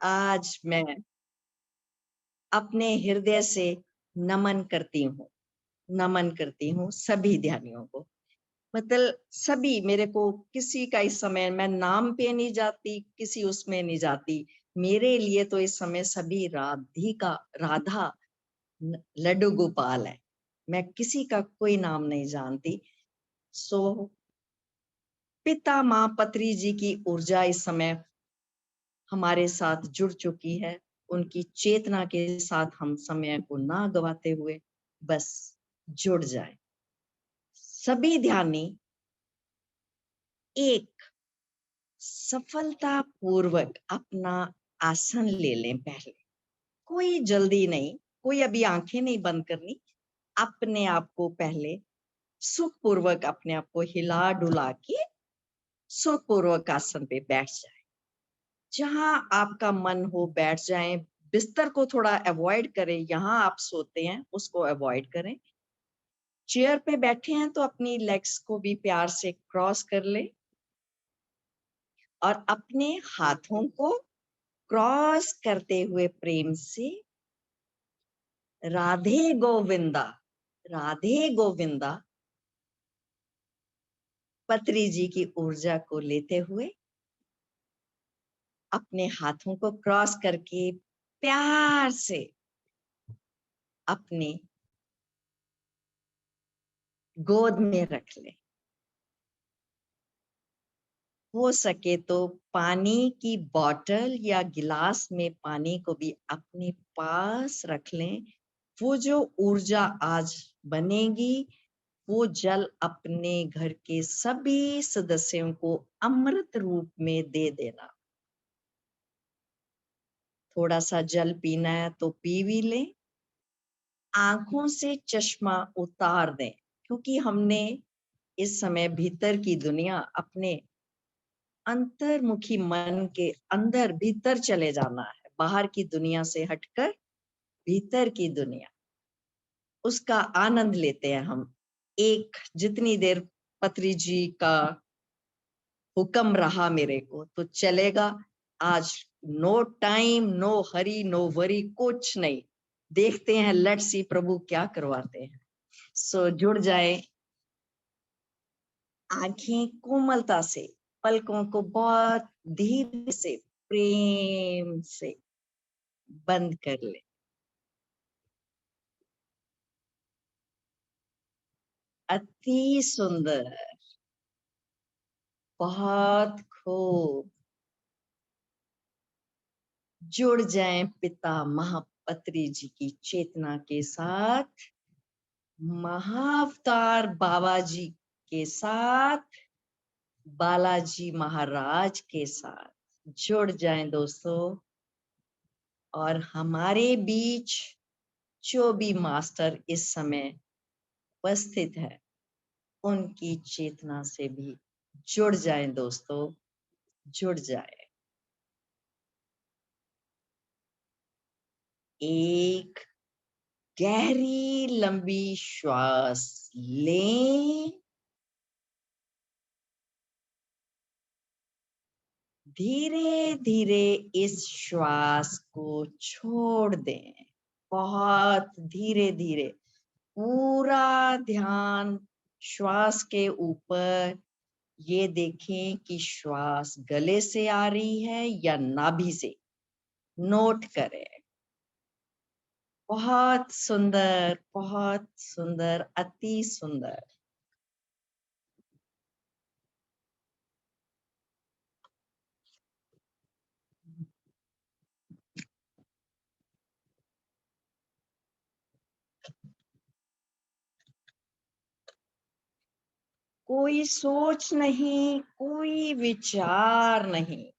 आज मैं अपने हृदय से नमन करती हूँ, नमन करती हूँ सभी ध्यानियों को। मतलब सभी मेरे को किसी का इस समय मैं नाम पे नहीं जाती, किसी उसमें नहीं जाती। मेरे लिए तो इस समय सभी राधिका राधा लड्डू गोपाल है। मैं किसी का कोई नाम नहीं जानती। सो पिता माँ पत्री जी की ऊर्जा इस समय हमारे साथ जुड़ चुकी है। उनकी चेतना के साथ हम समय को ना गवाते हुए बस जुड़ जाए। सभी ध्यानी एक सफलता पूर्वक अपना आसन ले लें पहले। कोई जल्दी नहीं, कोई अभी आंखें नहीं बंद करनी। अपने आप को पहले सुखपूर्वक अपने आप को हिला डुला के सुखपूर्वक आसन पे बैठ जाए। जहां आपका मन हो बैठ जाएं। बिस्तर को थोड़ा अवॉइड करें। यहाँ आप सोते हैं उसको अवॉइड करें। चेयर पे बैठे हैं तो अपनी लेग्स को भी प्यार से क्रॉस कर ले और अपने हाथों को क्रॉस करते हुए प्रेम से राधे गोविंदा, राधे गोविंदा पत्री जी की ऊर्जा को लेते हुए अपने हाथों को क्रॉस करके प्यार से अपने गोद में रख ले। हो सके तो पानी की बॉटल या गिलास में पानी को भी अपने पास रख लें। वो जो ऊर्जा आज बनेगी वो जल अपने घर के सभी सदस्यों को अमृत रूप में दे देना। थोड़ा सा जल पीना है तो पी भी लें। आंखों से चश्मा उतार दें क्योंकि हमने इस समय भीतर की दुनिया अपने अंतर्मुखी मन के अंदर भीतर चले जाना है। बाहर की दुनिया से हटकर भीतर की दुनिया उसका आनंद लेते हैं हम। एक जितनी देर पत्री जी का हुक्म रहा मेरे को तो चलेगा। आज no time, no hurry, no worry, कुछ नहीं। देखते हैं लेट्स सी प्रभु क्या करवाते हैं। सो जुड़ जाए। आंखें कोमलता से, पलकों को बहुत धीरे से प्रेम से बंद कर ले। अति सुंदर, बहुत खूब। जुड़ जाएं पिता महापत्री जी की चेतना के साथ, महाअवतार बाबा जी के साथ, बालाजी महाराज के साथ जुड़ जाएं दोस्तों। और हमारे बीच जो भी मास्टर इस समय उपस्थित है उनकी चेतना से भी जुड़ जाएं दोस्तों, जुड़ जाए। एक गहरी लंबी श्वास लें। धीरे धीरे इस श्वास को छोड़ दें। बहुत धीरे धीरे पूरा ध्यान श्वास के ऊपर। ये देखें कि श्वास गले से आ रही है या नाभि से। नोट करें। बहुत सुंदर, अति सुंदर। कोई सोच नहीं, कोई विचार नहीं।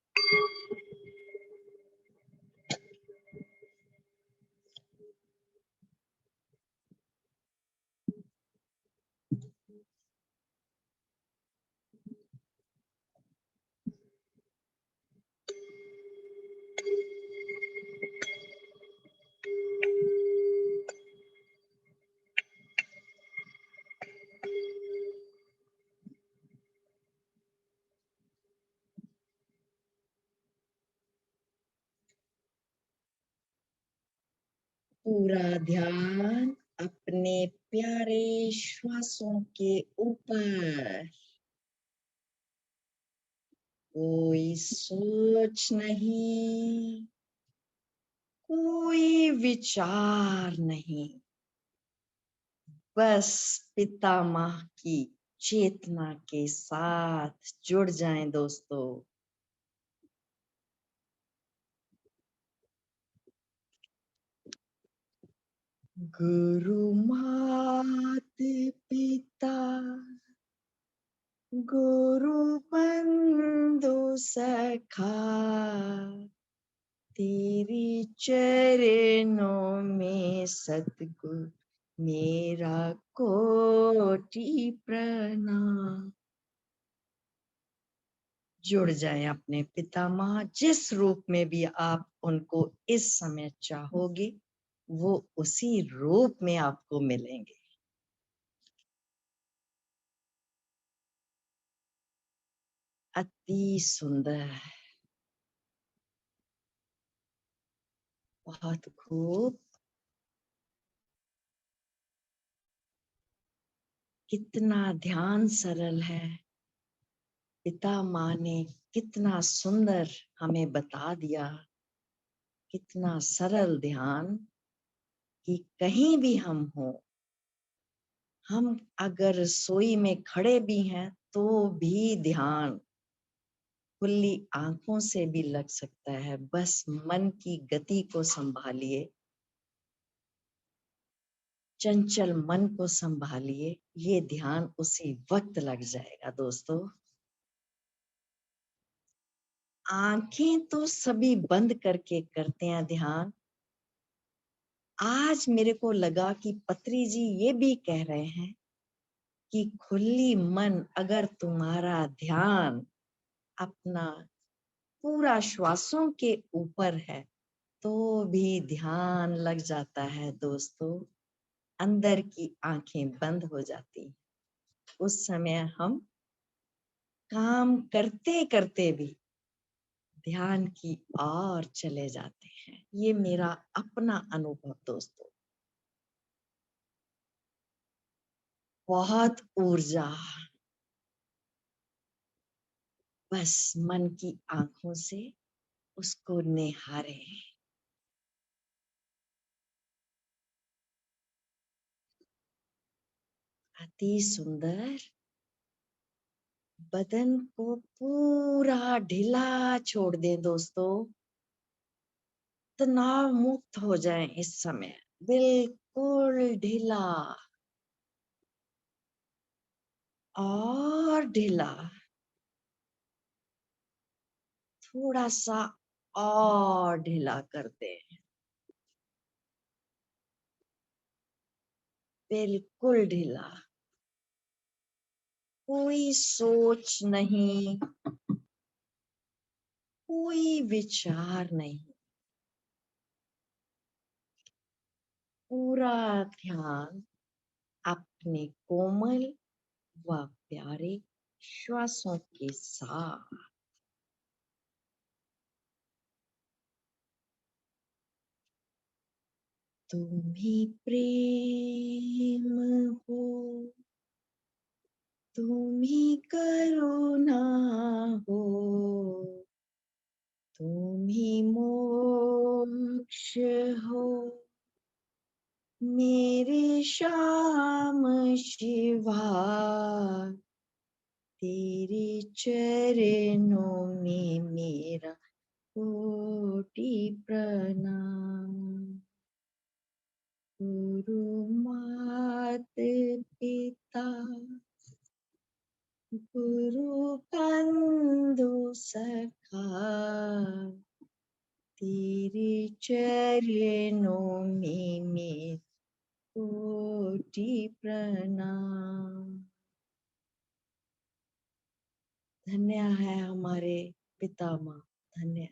पूरा ध्यान अपने प्यारे श्वासों के ऊपर। कोई सोच नहीं, कोई विचार नहीं, बस पितामह की चेतना के साथ जुड़ जाएं दोस्तों। गुरु मात पिता, गुरु बंधु सखा, तेरी चरणों में सतगुरु मेरा कोटि प्रणाम। जुड़ जाए अपने पितामह, जिस रूप में भी आप उनको इस समय चाहोगे वो उसी रूप में आपको मिलेंगे। अति सुंदर, बहुत खूब। कितना ध्यान सरल है, पिता माँ ने कितना सुंदर हमें बता दिया। कितना सरल ध्यान कि कहीं भी हम हो, हम अगर रसोई में खड़े भी हैं तो भी ध्यान खुली आंखों से भी लग सकता है। बस मन की गति को संभालिए, चंचल मन को संभालिए, ये ध्यान उसी वक्त लग जाएगा दोस्तों। आंखें तो सभी बंद करके करते हैं ध्यान। आज मेरे को लगा कि पत्री जी ये भी कह रहे हैं कि खुली मन अगर तुम्हारा ध्यान अपना पूरा श्वासों के ऊपर है तो भी ध्यान लग जाता है दोस्तों। अंदर की आंखें बंद हो जाती, उस समय हम काम करते करते भी ध्यान की ओर चले जाते हैं। ये मेरा अपना अनुभव दोस्तों। बहुत ऊर्जा, बस मन की आंखों से उसको निहारे। अति सुंदर। बदन को पूरा ढीला छोड़ दें दोस्तों। तनाव मुक्त हो जाएं इस समय, बिल्कुल ढीला और ढीला। थोड़ा सा और ढीला कर दें, बिल्कुल ढीला। कोई सोच नहीं, कोई विचार नहीं, पूरा ध्यान अपने कोमल व प्यारे श्वासों के साथ। तुम ही प्रेम हो, तुम ही करुणा हो, तुम ही मोक्ष हो, मेरे श्याम शिवा। तेरे चरणों में मेरा कोटि प्रणाम। गुरु मात पिता, गुरु बंधु सखा, तेरे चरणों में मेरा कोटि प्रणाम। धन्य है हमारे पितामह, धन्य।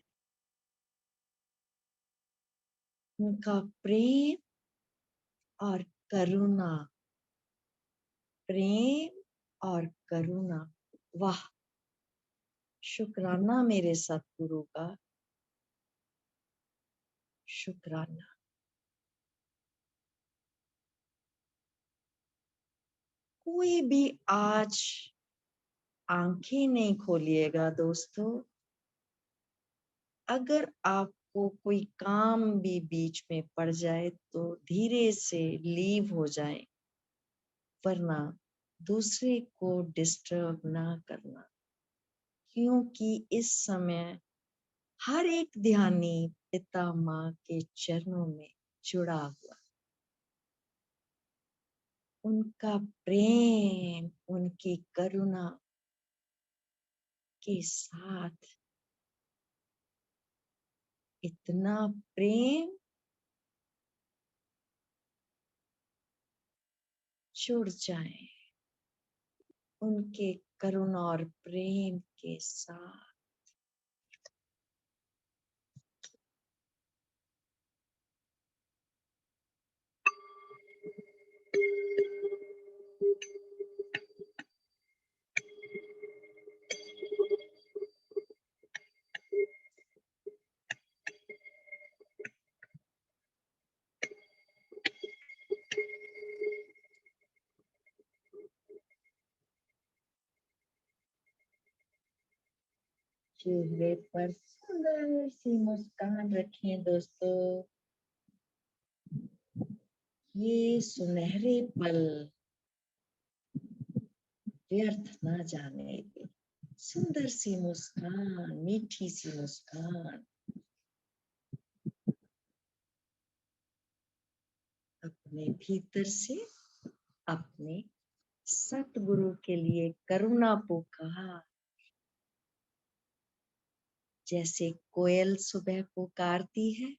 उनका प्रेम और करुणा, प्रेम और करुणा, वाह। शुक्राना मेरे सतगुरु का, शुक्राना। कोई भी आज आंखें नहीं खोलिएगा दोस्तों। अगर आपको कोई काम भी बीच में पड़ जाए तो धीरे से लीव हो जाए, वरना दूसरे को डिस्टर्ब ना करना, क्योंकि इस समय हर एक ध्यानी पिता माँ के चरणों में जुड़ा हुआ। उनका प्रेम, उनकी करुणा के साथ इतना प्रेम जुड़ जाए, उनके करुणा और प्रेम के साथ। चेहरे पर सुंदर सी मुस्कान रखें दोस्तों। ये सुनहरे पल व्यर्थ ना जाने दे। सुंदर सी मुस्कान, मीठी सी मुस्कान अपने भीतर से अपने सतगुरु के लिए करुणा पुकार। जैसे कोयल सुबह पुकारती है,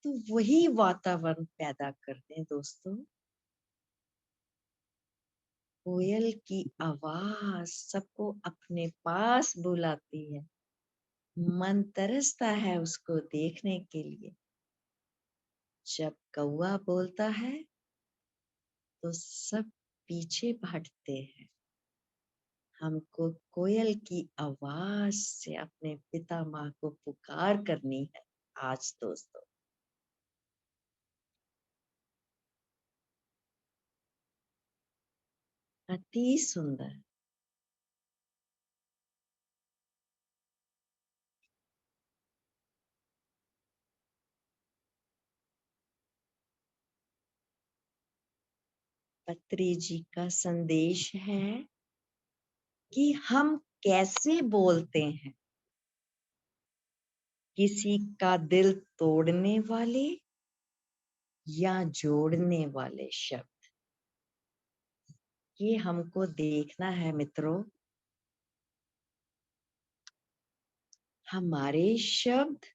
तो वही वातावरण पैदा कर दें दोस्तों। कोयल की आवाज सबको अपने पास बुलाती है। मन तरसता है उसको देखने के लिए। जब कौवा बोलता है तो सब पीछे भागते हैं। हमको कोयल की आवाज से अपने पिता माँ को पुकार करनी है आज दोस्तों। अति सुंदर। पत्री जी का संदेश है कि हम कैसे बोलते हैं। किसी का दिल तोड़ने वाले या जोड़ने वाले शब्द, ये हमको देखना है मित्रों। हमारे शब्द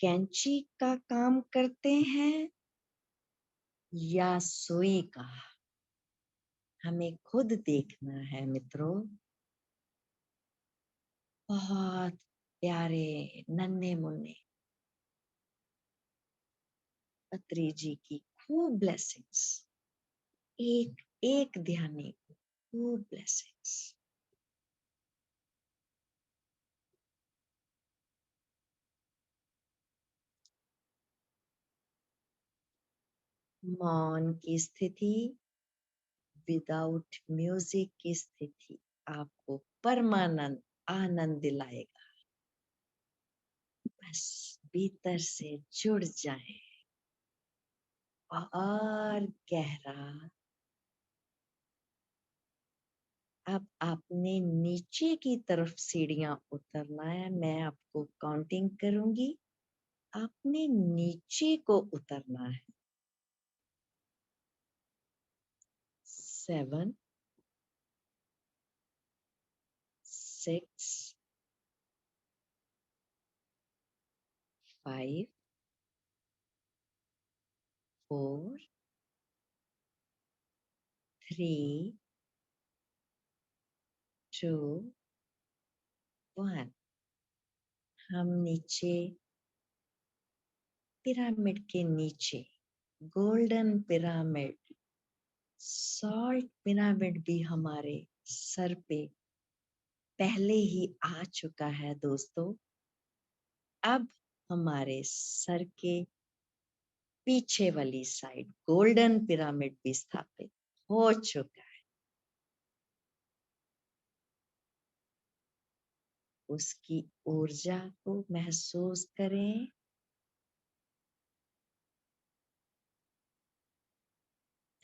कैंची का काम करते हैं या सुई का, हमें खुद देखना है मित्रों। बहुत प्यारे नन्हे मुन्ने पत्री जी की खूब ब्लेसिंग्स, एक एक ध्यानी को खूब ब्लेसिंग्स। मौन की स्थिति, विदाउट म्यूजिक की स्थिति आपको परमानंद आनंद दिलाएगा। बस भीतर से जुड़ जाए और गहरा। अब आपने नीचे की तरफ सीढ़ियां उतरना है। मैं आपको काउंटिंग करूंगी, आपने नीचे को उतरना है। 7, 6, 5, 4, 3, 2, 1। हम नीचे पिरामिड के नीचे गोल्डन पिरामिड, सॉल्ट पिरामिड भी हमारे सर पे पहले ही आ चुका है दोस्तों। अब हमारे सर के पीछे वाली साइड गोल्डन पिरामिड भी स्थापित हो चुका है। उसकी ऊर्जा को महसूस करें।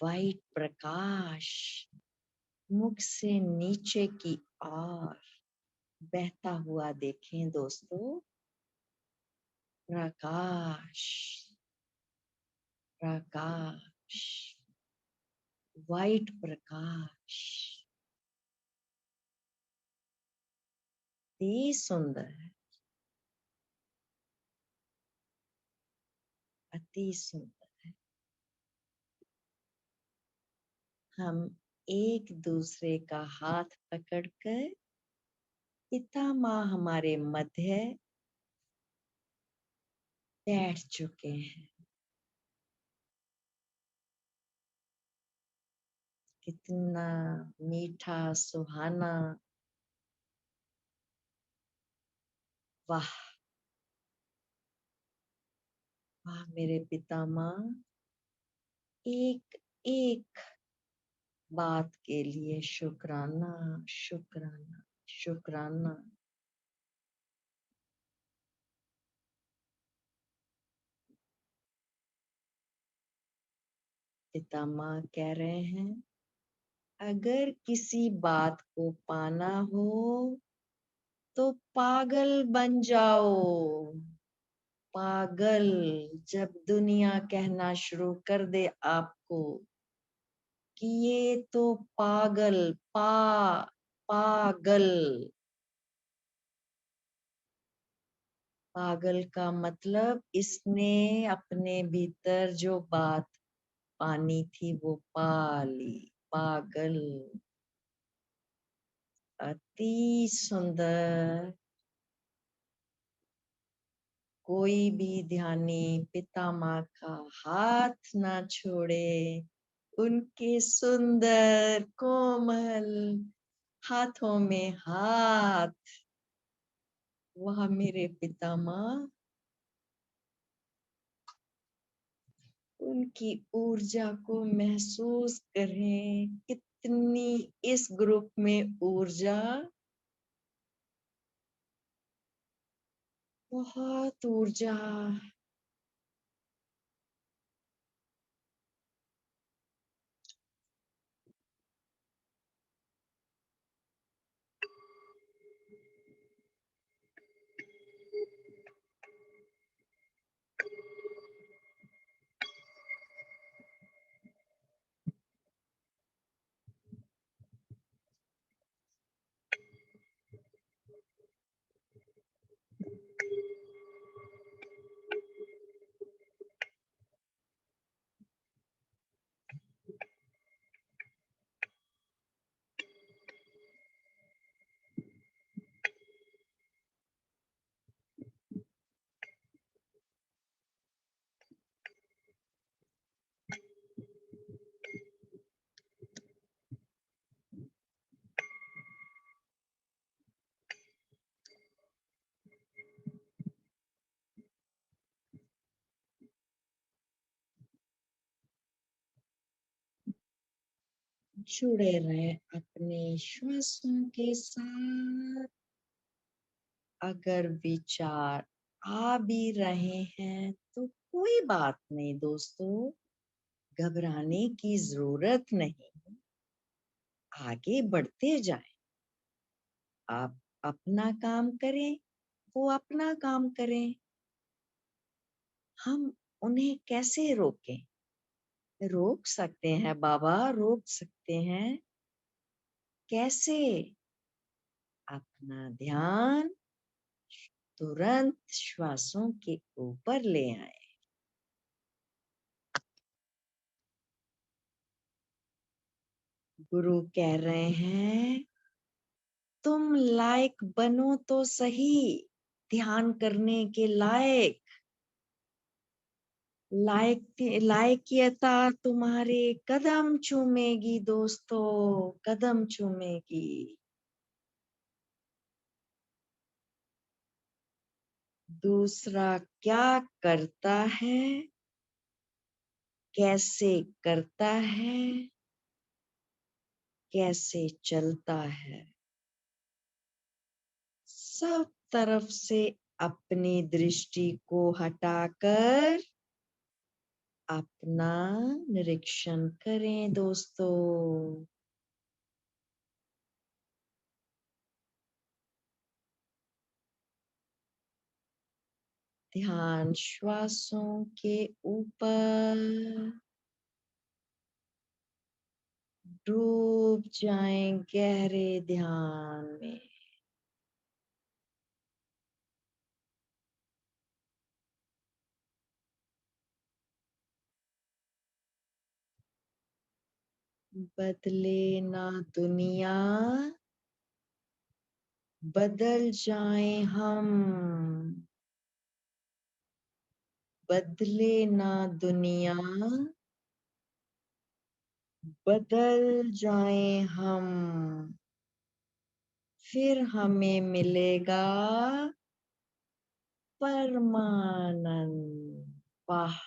वाइट प्रकाश मुख से नीचे की ओर बहता हुआ देखें दोस्तों। प्रकाश, प्रकाश, वाइट प्रकाश, अति सुंदर है, अति सुंदर। हम एक दूसरे का हाथ पकड़कर पिता माँ हमारे मध्य बैठ चुके हैं। कितना मीठा सुहाना। वाह वाह मेरे पिता माँ, एक एक बात के लिए शुक्राना, शुक्राना, शुक्राना। पिता माँ कह रहे हैं, अगर किसी बात को पाना हो तो पागल बन जाओ। पागल, जब दुनिया कहना शुरू कर दे आपको कि ये तो पागल, पागल। पागल का मतलब इसने अपने भीतर जो बात पानी थी वो पा ली। पागल, अति सुंदर। कोई भी ध्यानी पिता माँ का हाथ ना छोड़े। उनके सुंदर कोमल हाथों में हाथ। वह मेरे पिता माँ, उनकी ऊर्जा को महसूस करें। कितनी इस ग्रुप में ऊर्जा, बहुत ऊर्जा। जुड़े रहे अपने श्वासों के साथ। अगर विचार आ भी रहे हैं तो कोई बात नहीं दोस्तों, घबराने की जरूरत नहीं। आगे बढ़ते जाएं। आप अपना काम करें, वो अपना काम करें। हम उन्हें कैसे रोकें? रोक सकते हैं बाबा, रोक सकते हैं। कैसे? अपना ध्यान तुरंत श्वासों के ऊपर ले आए। गुरु कह रहे हैं, तुम लायक बनो तो सही, ध्यान करने के लायक। लायकियता तुम्हारे कदम चूमेगी दोस्तों, कदम चूमेगी। दूसरा क्या करता है कैसे करता है, कैसे चलता है। सब तरफ से अपनी दृष्टि को हटाकर अपना निरीक्षण करें दोस्तों। ध्यान श्वासों के ऊपर, डूब जाएं गहरे ध्यान में। बदले ना दुनिया, बदल जाएं हम। बदले ना दुनिया, बदल जाएं हम। फिर हमें मिलेगा परमानंद। वाह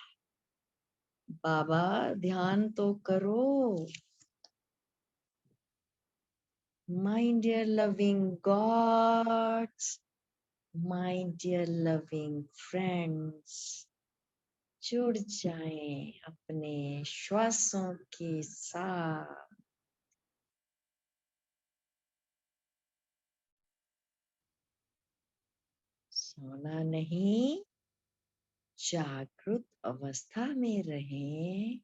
बाबा, ध्यान तो करो। My dear loving gods, my dear loving friends, जुड़ जाएं अपने श्वासों के साथ। सोना नहीं, जागृत अवस्था में रहें।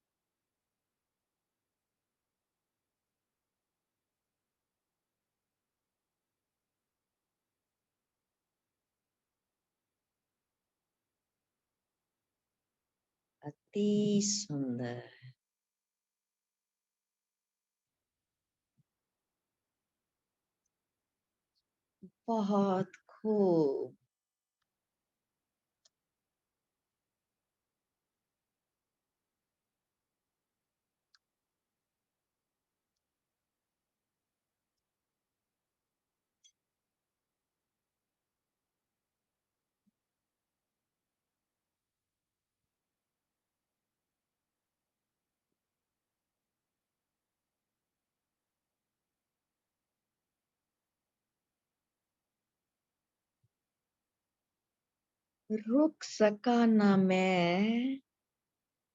अति सुंदर, बहुत खूब। रुक सका ना मैं,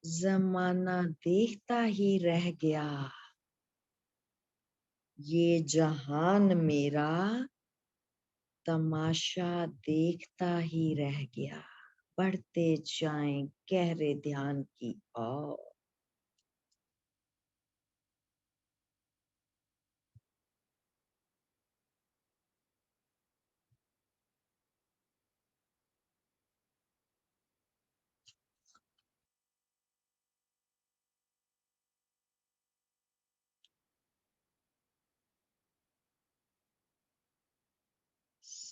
जमाना देखता ही रह गया। ये जहान मेरा तमाशा देखता ही रह गया। बढ़ते जाएं गहरे ध्यान की ओर।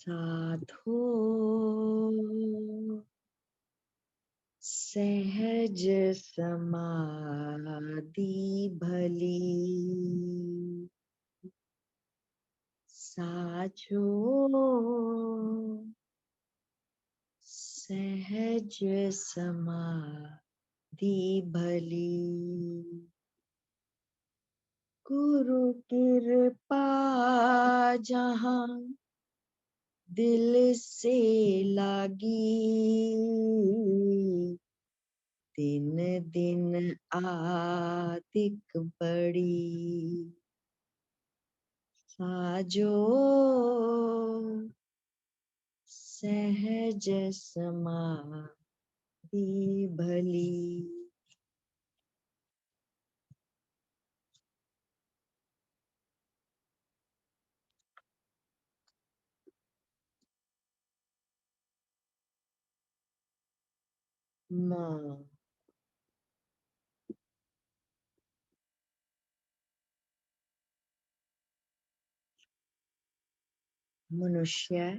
साधो सहज समाधि भली, साझो सहज समाधि भली। गुरु कृपा जहाँ दिल से लागी, दिन दिन आदिक बड़ी। साजो सहज समाधि भली। माँ मनुष्य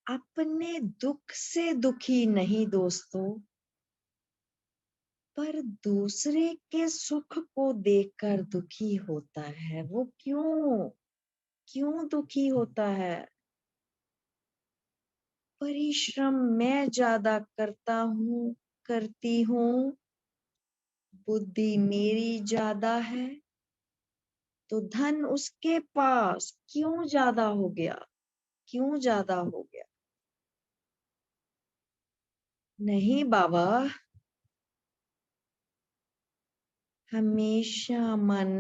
अपने दुख से दुखी नहीं दोस्तों, पर दूसरे के सुख को देखकर दुखी होता है। वो क्यों क्यों दुखी होता है? परिश्रम मैं ज्यादा करता हूँ, करती हूँ, बुद्धि मेरी ज्यादा है तो धन उसके पास क्यों ज्यादा हो गया, क्यों ज्यादा हो गया? नहीं बाबा, हमेशा मन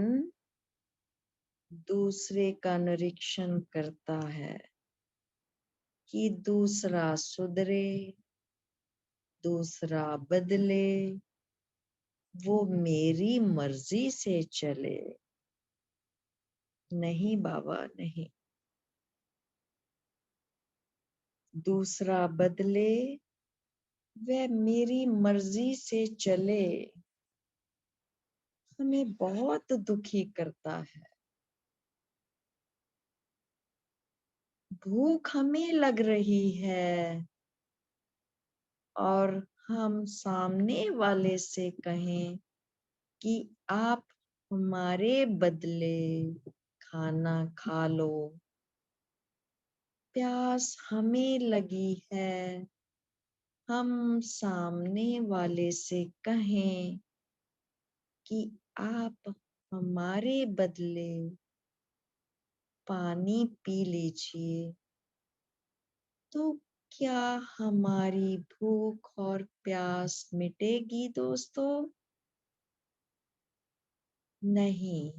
दूसरे का निरीक्षण करता है कि दूसरा सुधरे, दूसरा बदले, वो मेरी मर्जी से चले। नहीं बाबा, नहीं। दूसरा बदले, वह मेरी मर्जी से चले, हमें बहुत दुखी करता है। भूख हमें लग रही है और हम सामने वाले से कहें कि आप हमारे बदले खाना खा लो। प्यास हमें लगी है, हम सामने वाले से कहें कि आप हमारे बदले पानी पी लीजिए, तो क्या हमारी भूख और प्यास मिटेगी दोस्तों? नहीं।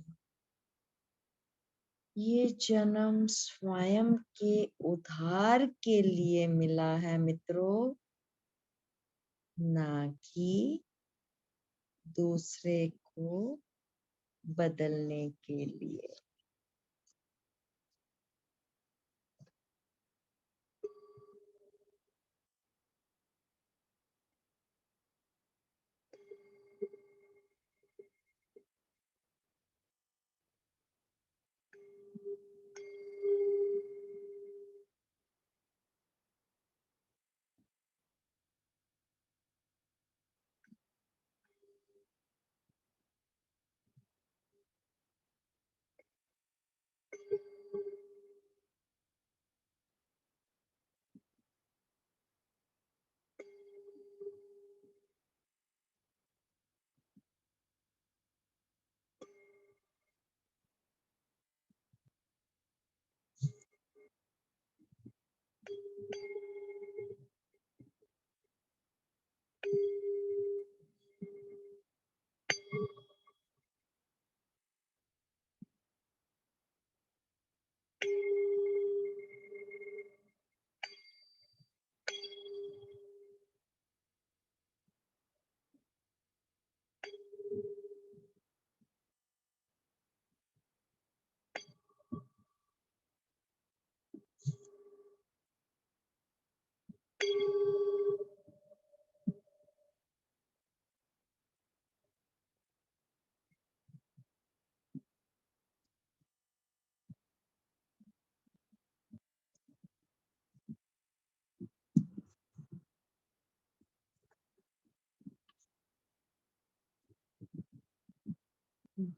ये जन्म स्वयं के उद्धार के लिए मिला है मित्रों, ना कि दूसरे को बदलने के लिए।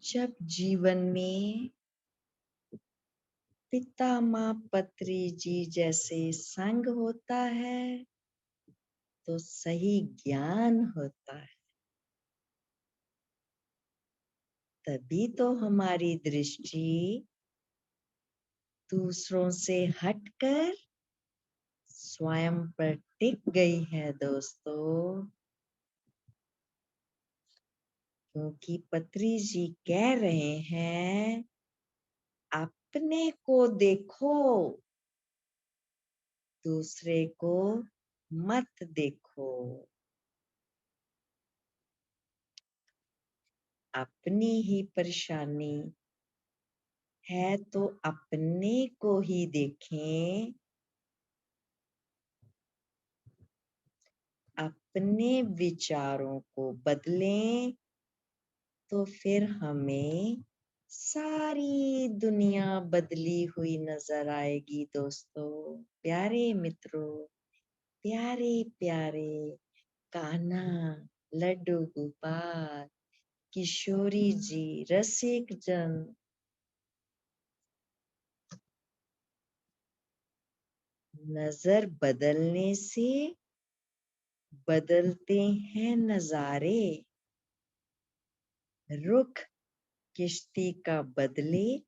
जब जीवन में पिता माँ पत्री जी जैसे संग होता है तो सही ज्ञान होता है। तभी तो हमारी दृष्टि दूसरों से हटकर स्वयं पर टिक गई है दोस्तों। क्योंकि पत्री जी कह रहे हैं, अपने को देखो, दूसरे को मत देखो। अपनी ही परेशानी है तो अपने को ही देखें, अपने विचारों को बदलें, तो फिर हमें सारी दुनिया बदली हुई नजर आएगी दोस्तों। प्यारे मित्रों, प्यारे प्यारे कान्हा, लड्डू गोपाल, किशोरी जी, रसिक जन, नजर बदलने से बदलते हैं नजारे। रुख किश्ती का बदले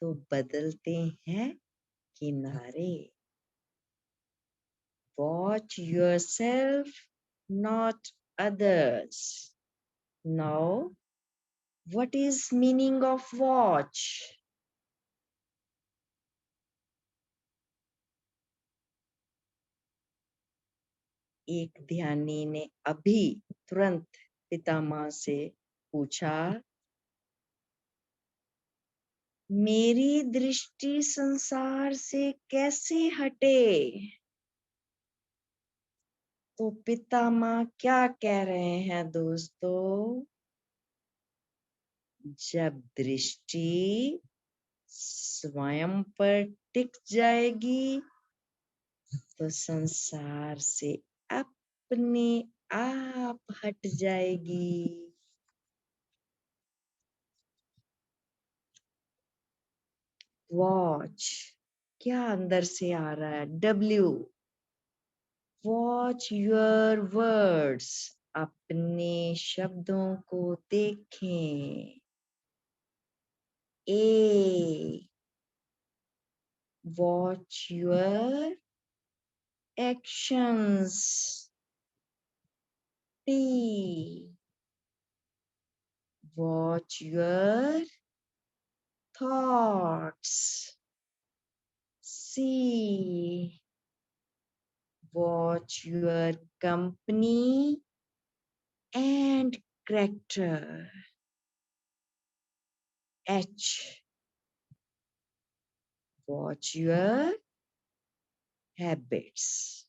तो बदलते हैं किनारे। Watch yourself, not others. Now, what is meaning of watch? एक ध्यानी ने अभी तुरंत पितामह से पूछा, मेरी दृष्टि संसार से कैसे हटे? तो पितामह क्या कह रहे हैं दोस्तों? जब दृष्टि स्वयं पर टिक जाएगी तो संसार से अपने आप हट जाएगी। वॉच क्या अंदर से आ रहा है? W, वॉच योर वर्ड्स, अपने शब्दों को देखें। A, watch your actions. T, watch your thoughts. C, watch your company and character. H, watch your habits.